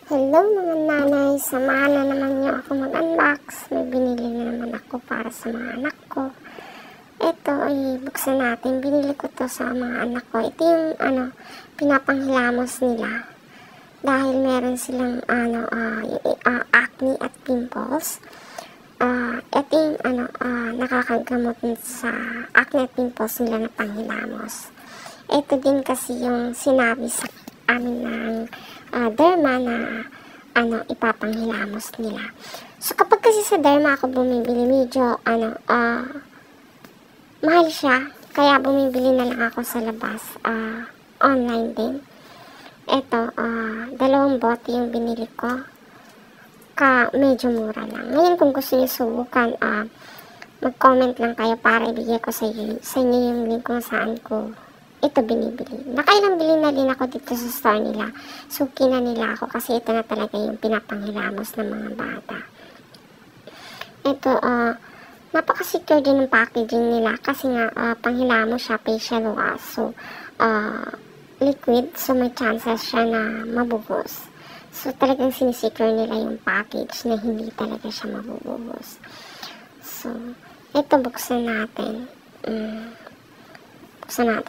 Hello mga nanay, samahan na naman niyo ako mag-unbox. May binili na naman ako para sa mga anak ko. Ito ay buksan natin. Binili ko to sa mga anak ko. Ito yung pinapanghilamos nila. Dahil meron silang acne at pimples. Ito yung nakakagamot sa acne at pimples nila na panghilamos. Ito din kasi yung sinabi sa amin ng derma na ipapanghilamos nila. So kapag kasi sa derma ako bumibili, medyo mahal siya, kaya bumibili na lang ako sa labas, online din. Ito, 2 bote yung binili ko, medyo mura lang. Ngayon kung gusto niyo subukan, mag-comment lang kayo para ibigay ko sa inyo yung link kung saan ko ito binibili. Nakailang bili na din ako dito sa store nila. Suki na nila ako kasi ito na talaga yung pinapanghilamos ng mga bata. Ito, napaka-secure din ng packaging nila kasi nga panghilamos siya, facial wash. So, liquid. So, may chances siya na mabubos. So, talagang sinisecure nila yung package na hindi talaga siya mabubos. So, ito buksan natin.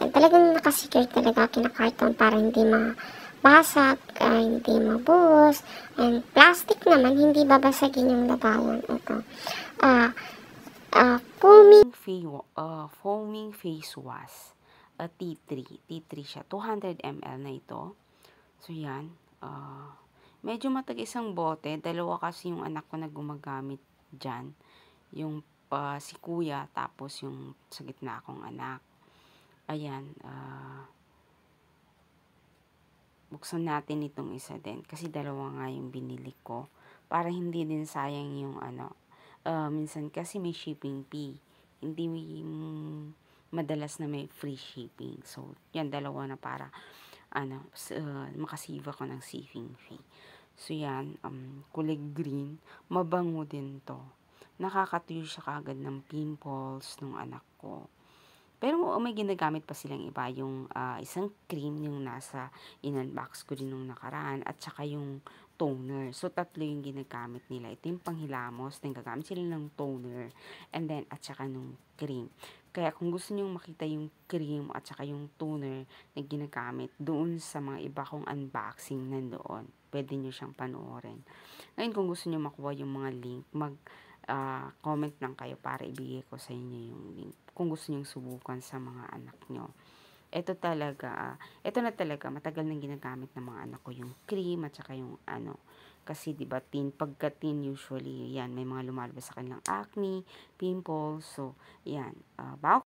Talagang nakasecure talaga kinakarton para hindi mabasag, hindi mabuhos, and plastic naman, hindi babasagin yung lagayan. Ito, foaming face wash, T3 siya, 200 ml na ito. So yan, medyo matag isang bote, 2 kasi yung anak ko na gumagamit dyan, yung si kuya, tapos yung sa gitna akong anak. Ayan, buksan natin itong isa din. Kasi 2 nga yung binili ko. Para hindi din sayang yung minsan kasi may shipping fee. Hindi madalas na may free shipping. So, yan 2 na para makasave ako ng shipping fee. So, yan, kulay green. Mabango din to. Nakakatuyo siya kagad ng pimples ng anak ko. Pero may ginagamit pa silang iba, yung isang cream yung nasa in-unbox ko din nung nakaraan, at saka yung toner. So, 3 yung ginagamit nila. Ito yung panghilamos, then gagamit sila ng toner, and then at saka nung cream. Kaya kung gusto niyo makita yung cream at saka yung toner na ginagamit doon sa mga iba kong unboxing nandoon, pwede niyo siyang panoorin. Ngayon, kung gusto niyo makuha yung mga link, comment lang kayo para ibigay ko sa inyo yung link kung gusto niyo subukan sa mga anak nyo. Ito na talaga, matagal nang ginagamit ng mga anak ko yung cream at saka yung kasi diba pagka teen usually, yan, may mga lumalabas sa kanilang acne, pimples, so yan, bago